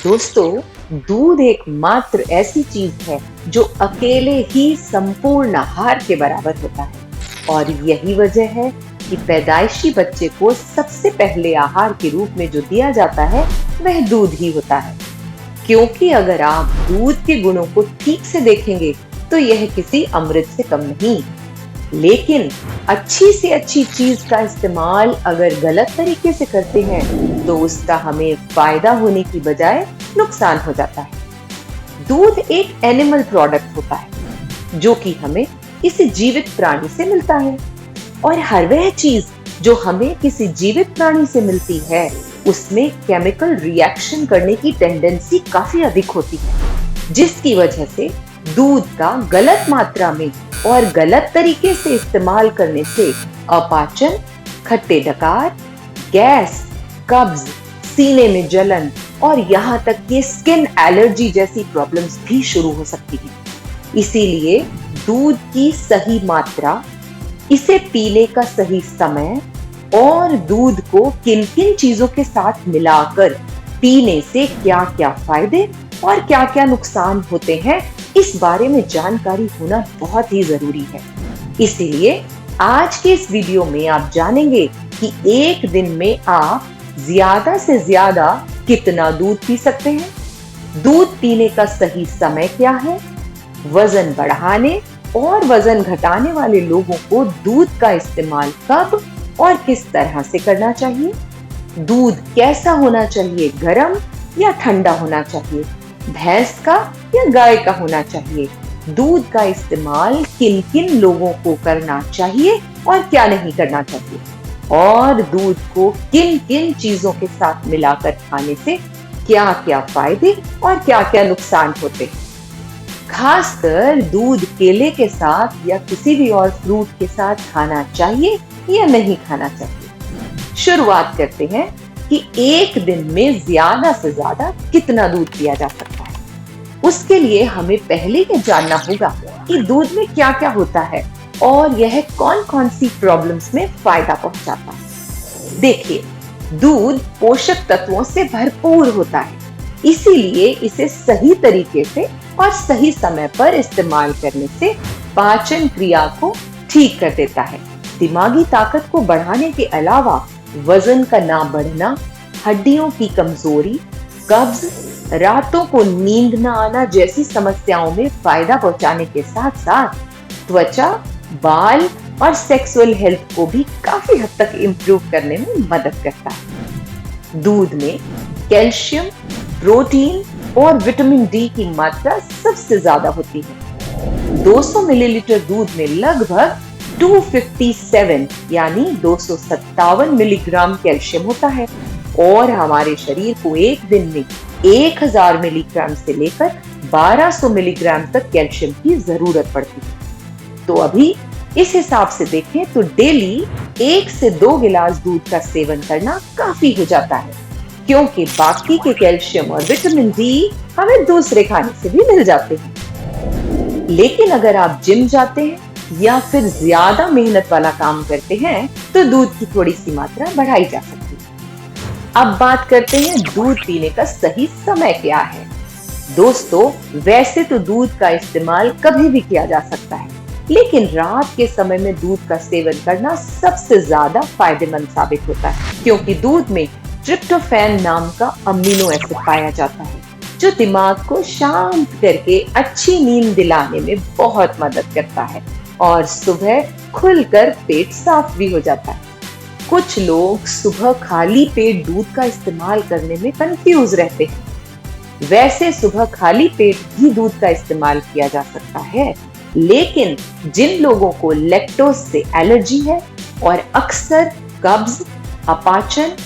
दोस्तों, दूध एकमात्र ऐसी चीज है जो अकेले ही संपूर्ण आहार के बराबर होता है और यही वजह है कि पैदाइशी बच्चे को सबसे पहले आहार के रूप में जो दिया जाता है वह दूध ही होता है। क्योंकि अगर आप दूध के गुणों को ठीक से देखेंगे तो यह किसी अमृत से कम नहीं, लेकिन अच्छी से अच्छी चीज का इस्तेमाल अगर गलत तरीके से करते हैं तो उसका हमें फायदा होने की बजाय नुकसान हो जाता है। दूध एक एनिमल प्रोडक्ट होता है जो कि हमें किसी जीवित प्राणी से मिलता है और हर वह चीज जो हमें किसी जीवित प्राणी से मिलती है उसमें केमिकल रिएक्शन करने की टेंडेंसी काफी अधिक होती है, जिसकी वजह से दूध का गलत मात्रा में और गलत तरीके से इस्तेमाल करने से अपाचन, खट्टे डकार, गैस, कब्ज, सीने में जलन और यहाँ तक कि स्किन एलर्जी जैसी प्रॉब्लम्स भी शुरू हो सकती हैं। इसीलिए दूध की सही मात्रा, इसे पीने का सही समय और दूध को किन किन चीजों के साथ मिलाकर पीने से क्या क्या फायदे और क्या क्या नुकसान होते हैं, इस बारे में जानकारी होना बहुत ही जरूरी है। इसीलिए आज के इस वीडियो में आप जानेंगे कि एक दिन में आप ज्यादा से ज्यादा कितना दूध पी सकते हैं, दूध पीने का सही समय क्या है, वजन बढ़ाने और वजन घटाने वाले लोगों को दूध का इस्तेमाल कब और किस तरह से करना चाहिए, दूध कैसा होना चाहिए, गर्म या ठंडा होना चाहिए, भैंस का या गाय का होना चाहिए, दूध का इस्तेमाल किन किन लोगों को करना चाहिए और क्या नहीं करना चाहिए, और दूध को किन किन चीजों के साथ मिलाकर खाने से क्या क्या फायदे और क्या क्या नुकसान होते हैं। खासकर दूध केले के साथ या किसी भी और फ्रूट के साथ खाना चाहिए या नहीं खाना चाहिए। शुरुआत करते हैं कि एक दिन में ज्यादा से ज्यादा कितना दूध पिया जा सकता है। उसके लिए हमें पहले ये जानना होगा कि दूध में क्या क्या होता है और यह कौन कौन सी प्रॉब्लम्स में फायदा पहुंचाता है। देखिए, दूध पोषक तत्वों से भरपूर होता है, इसीलिए इसे सही तरीके से और सही समय पर इस्तेमाल करने से पाचन क्रिया को ठीक कर देता है, दिमागी ताकत को बढ़ाने के अलावा वजन का ना बढ़ना, हड्डियों की कमजोरी, कब्ज, रातों को नींद न आना जैसी समस्याओं में फायदा पहुंचाने के साथ साथ त्वचा, बाल और सेक्सुअल हेल्थ को भी काफी हद तक इम्प्रूव करने में मदद करता है। दूध में कैल्शियम, प्रोटीन और विटामिन डी की मात्रा सबसे ज्यादा होती है। 200 मिलीलीटर दूध में लगभग 257 यानी 257 मिलीग्राम कैल्शियम होता है और हमारे शरीर को एक दिन में 1000 मिलीग्राम से लेकर 1200 मिलीग्राम तक कैल्शियम की जरूरत पड़ती है। तो अभी इस हिसाब से देखें तो डेली 1 से 2 गिलास दूध का सेवन करना काफी हो जाता है, क्योंकि बाकी के कैल्शियम और विटामिन डी हमें दूसरे खाने से भी मिल जाते हैं। लेकिन अगर आप जिम जाते हैं या फिर ज्यादा मेहनत वाला काम करते हैं तो दूध की थोड़ी सी मात्रा बढ़ाई जा सकती है। अब बात करते हैं दूध पीने का सही समय क्या है। दोस्तों, वैसे तो दूध का इस्तेमाल कभी भी किया जा सकता है, लेकिन रात के समय में दूध का सेवन करना सबसे ज्यादा फायदेमंद साबित होता है, क्योंकि दूध में ट्रिप्टोफैन नाम का अमीनो एसिड पाया जाता है जो दिमाग को शांत करके अच्छी नींद दिलाने में बहुत मदद करता है और सुबह खुलकर पेट साफ भी हो जाता है। कुछ लोग सुबह खाली पेट दूध का इस्तेमाल करने में कंफ्यूज रहते हैं। वैसे सुबह खाली पेट भी दूध का इस्तेमाल किया जा सकता है, लेकिन जिन लोगों को लैक्टोज से एलर्जी है और अक्सर कब्ज, अपाचन,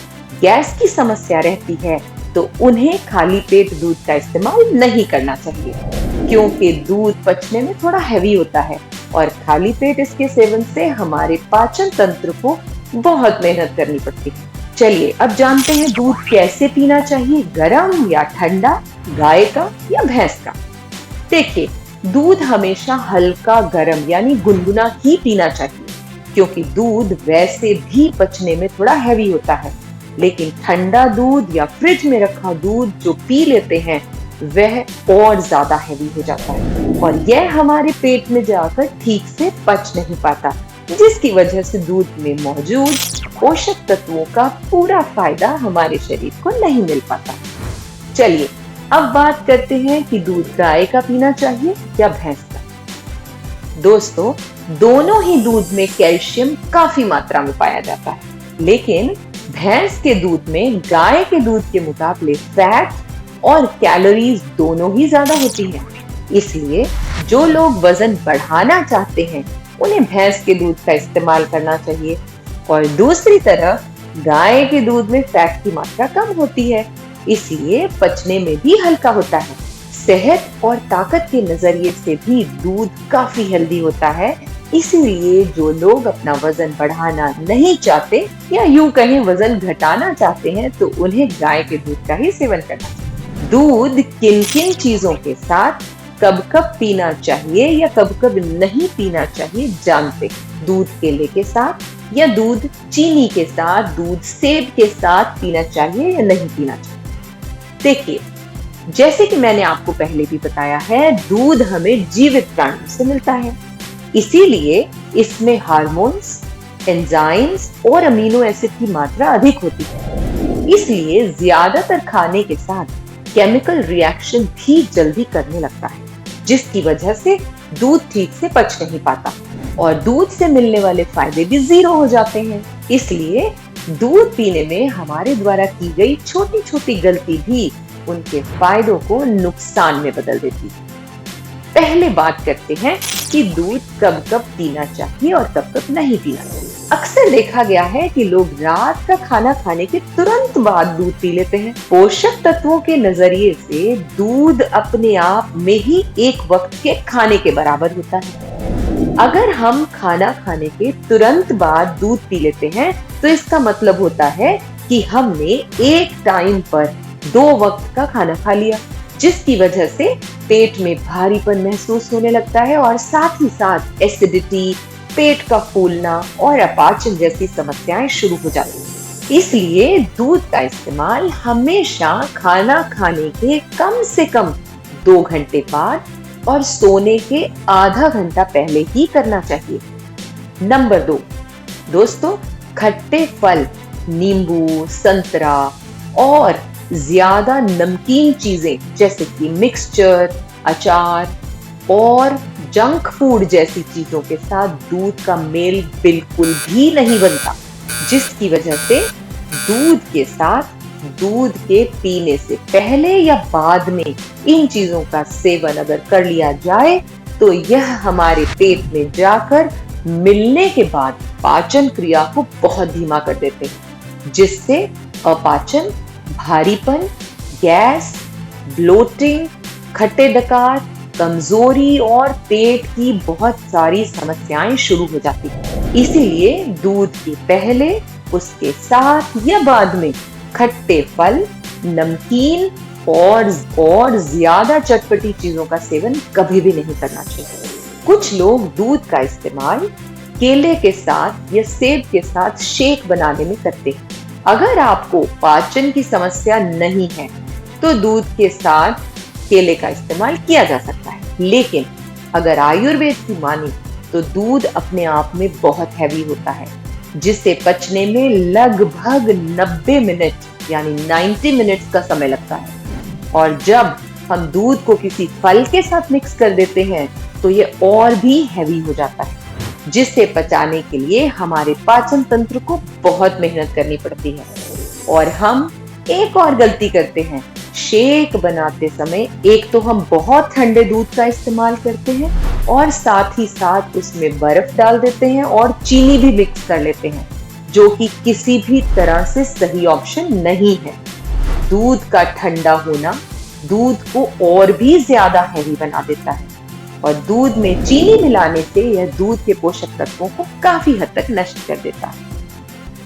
गैस की समस्या रहती है तो उन्हें खाली पेट दूध का इस्तेमाल नहीं करना चाहिए, क्योंकि दूध पचने में थोड़ा हैवी होता है और खाली पेट इसके सेवन से हमारे पाचन तंत्र को बहुत मेहनत करनी पड़ती है। चलिए अब जानते हैं दूध कैसे पीना चाहिए, गर्म या ठंडा, गाय का या भैंस का। देखिए, दूध हमेशा हल्का गर्म यानी गुनगुना ही पीना चाहिए, क्योंकि दूध वैसे भी पचने में थोड़ा हैवी होता है लेकिन ठंडा दूध या फ्रिज में रखा दूध जो पी लेते हैं वह और ज्यादा हैवी हो जाता है और यह हमारे पेट में जाकर ठीक से पच नहीं पाता, जिसकी वजह से दूध में मौजूद पोषक तत्वों का पूरा फायदा हमारे शरीर को नहीं मिल पाता। चलिए अब बात करते हैं कि दूध गाय का पीना चाहिए या भैंस का। दोस्तों, दोनों ही दूध में कैल्शियम काफी मात्रा में पाया जाता है, लेकिन भैंस के दूध में गाय के दूध के मुकाबले फैट और कैलोरीज दोनों ही ज्यादा होती हैं। इसलिए जो लोग वजन बढ़ाना चाहते हैं उन्हें भैंस के दूध का इस्तेमाल करना चाहिए और दूसरी तरफ गाय के दूध में फैट की मात्रा कम होती है, इसलिए पचने में भी हल्का होता है। सेहत और ताकत के नजरिए से भी दूध काफी हेल्दी होता है, इसीलिए जो लोग अपना वजन बढ़ाना नहीं चाहते या यूं कहें वजन घटाना चाहते हैं तो उन्हें गाय के दूध का ही सेवन करना चाहिए। दूध किन किन चीजों के साथ कब कब पीना चाहिए या कब कब नहीं पीना चाहिए जानते हैं। दूध केले के साथ या दूध चीनी के साथ, दूध सेब के साथ पीना चाहिए या नहीं पीना चाहिए। देखिए, जैसे कि मैंने आपको पहले भी बताया है, दूध हमें जीवित प्राणियों से मिलता है, इसीलिए इसमें हार्मोन्स, एंजाइम्स और अमीनो एसिड की मात्रा अधिक होती है। इसलिए ज्यादातर खाने के साथ केमिकल रिएक्शन भी जल्दी करने लगता है, जिसकी वजह से दूध ठीक से पच नहीं पाता और दूध से मिलने वाले फायदे भी जीरो हो जाते हैं। इसलिए दूध पीने में हमारे द्वारा की गई छोटी छोटी गलती भी उनके फायदों को नुकसान में बदल देती है। पहले बात करते हैं कि दूध कब कब पीना चाहिए और कब कब नहीं पीना चाहिए। अक्सर देखा गया है कि लोग रात का खाना खाने के तुरंत बाद दूध पी लेते हैं। पोषक तत्वों के नजरिए से दूध अपने आप में ही एक वक्त के खाने के बराबर होता है। अगर हम खाना खाने के तुरंत बाद दूध पी लेते हैं तो इसका मतलब होता है कि हमने एक टाइम पर 2 वक्त का खाना खा लिया, जिसकी वजह से पेट में भारीपन महसूस होने लगता है और साथ ही साथ एसिडिटी, पेट का फूलना और अपाचन जैसी समस्याएं शुरू हो जाती हैं। इसलिए दूध का इस्तेमाल हमेशा खाना खाने के कम से कम 2 घंटे बाद और सोने के आधा घंटा पहले ही करना चाहिए। नंबर 2, दोस्तों, खट्टे फल, नींबू, संतरा और ज्यादा नमकीन चीजें जैसे कि मिक्सचर, अचार और जंक फूड जैसी चीजों के साथ दूध का मेल बिल्कुल भी नहीं बनता, जिसकी वजह से दूध के साथ दूध के पीने से पहले या बाद में इन चीजों का सेवन अगर कर लिया जाए तो यह हमारे पेट में जाकर मिलने के बाद पाचन क्रिया को बहुत धीमा कर देते हैं, जिससे अपाचन, भारीपन, गैस, ब्लोटिंग, खट्टे डकार, कमजोरी और पेट की बहुत सारी समस्याएं शुरू हो जाती हैं। इसीलिए दूध के पहले, उसके साथ या बाद में खट्टे फल, नमकीन और ज्यादा चटपटी चीजों का सेवन कभी भी नहीं करना चाहिए। कुछ लोग दूध का इस्तेमाल केले के साथ या सेब के साथ शेक बनाने में करते हैं। अगर आपको पाचन की समस्या नहीं है तो दूध के साथ केले का इस्तेमाल किया जा सकता है, लेकिन अगर आयुर्वेद की माने तो दूध अपने आप में बहुत हैवी होता है, जिसे पचने में लगभग 90 मिनट यानी 90 मिनट्स का समय लगता है। और जब हम दूध को किसी फल के साथ मिक्स कर देते हैं तो ये और भी हैवी हो जाता है, जिसे पचाने के लिए हमारे पाचन तंत्र को बहुत मेहनत करनी पड़ती है। और हम एक और गलती करते हैं, शेक बनाते समय एक तो हम बहुत ठंडे दूध का इस्तेमाल करते हैं और साथ ही साथ उसमें बर्फ डाल देते हैं और चीनी भी मिक्स कर लेते हैं, जो कि किसी भी तरह से सही ऑप्शन नहीं है। दूध का ठंडा होना दूध को और भी ज्यादा हैवी बना देता है और दूध में चीनी मिलाने से यह दूध के पोषक तत्वों को काफी हद तक नष्ट कर देता है।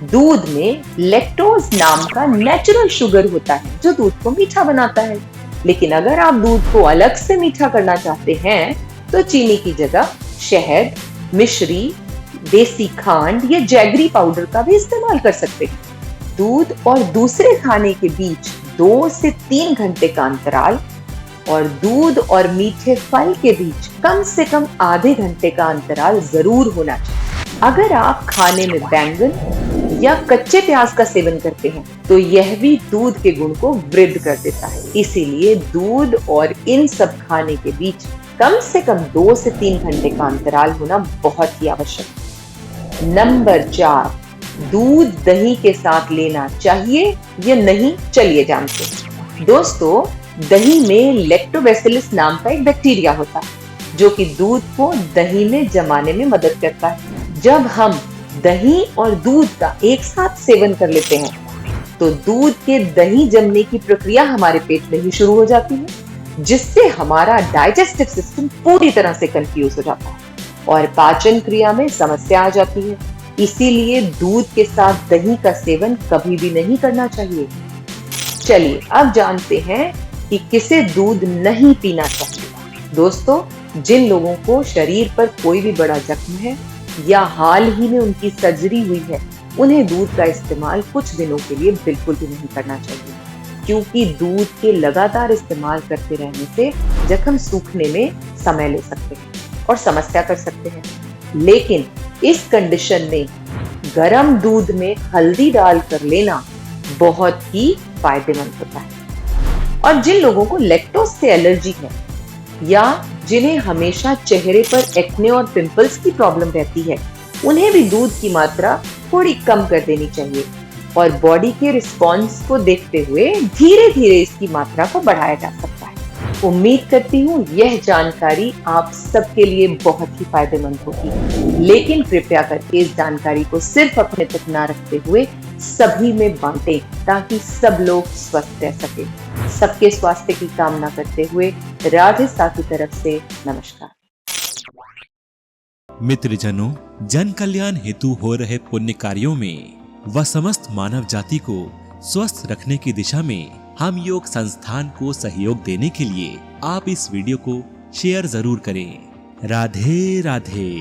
दूध में लैक्टोज नाम का नेचुरल शुगर होता है जो दूध को मीठा बनाता है, लेकिन अगर आप दूध को अलग से मीठा करना चाहते हैं तो चीनी की जगह शहद, मिश्री, देसी खांड या जैगरी पाउडर का भी इस्तेमाल कर सकते हैं। दूध और दूसरे खाने के बीच 2 से 3 घंटे का अंतराल और दूध और मीठे फल के बीच कम से कम आधे घंटे का अंतराल जरूर होना चाहिए। अगर आप खाने में बैंगन या कच्चे प्याज का सेवन करते हैं तो यह भी दूध के गुण को वृद्ध कर देता है। इसीलिए दूध और इन सब खाने के बीच कम से कम 2 से 3 घंटे का अंतराल होना बहुत ही आवश्यक है। नंबर 4, दूध दही के साथ लेना चाहिए या नहीं, चलिए जानते हैं। दोस्तों, दही में लैक्टोबैसिलस नाम का एक बैक्टीरिया होता है जो कि दूध को दही में जमाने में मदद करता है। जब हम दही और दूध का एक साथ सेवन कर लेते हैं तो दूध के दही जमने की प्रक्रिया हमारे पेट में ही शुरू हो जाती है, जिससे हमारा डाइजेस्टिव सिस्टम पूरी तरह से कंफ्यूज हो जाता है और पाचन क्रिया में समस्या आ जाती है। इसीलिए दूध के साथ दही का सेवन कभी भी नहीं करना चाहिए। चलिए अब जानते हैं कि किसे दूध नहीं पीना चाहिए। दोस्तों, जिन लोगों को शरीर पर कोई भी बड़ा जख्म है या हाल ही में उनकी सर्जरी हुई है, उन्हें दूध का इस्तेमाल कुछ दिनों के लिए बिल्कुल भी नहीं करना चाहिए, क्योंकि दूध के लगातार इस्तेमाल करते रहने से जख्म सूखने में समय ले सकते हैं और समस्या कर सकते हैं। लेकिन इस कंडीशन में गर्म दूध में हल्दी डालकर लेना बहुत ही फायदेमंद होता है। और जिन लोगों को लैक्टोज से एलर्जी है या जिन्हें हमेशा चेहरे पर एक्ने और पिंपल्स की प्रॉब्लम रहती है, उन्हें भी दूध की मात्रा थोड़ी कम कर देनी चाहिए और बॉडी के रिस्पॉन्स को देखते हुए धीरे धीरे इसकी मात्रा को बढ़ाया जा सकता है। उम्मीद करती हूँ यह जानकारी आप सबके लिए बहुत ही फायदेमंद होगी, लेकिन कृपया करके इस जानकारी को सिर्फ अपने तक ना रखते हुए सभी में बांटें ताकि सब लोग स्वस्थ रह सके। सबके स्वास्थ्य की कामना करते हुए राधे सा की तरफ से नमस्कार। मित्रजनों, जन कल्याण हेतु हो रहे पुण्य कार्यों में व समस्त मानव जाति को स्वस्थ रखने की दिशा में हम योग संस्थान को सहयोग देने के लिए आप इस वीडियो को शेयर जरूर करें। राधे राधे।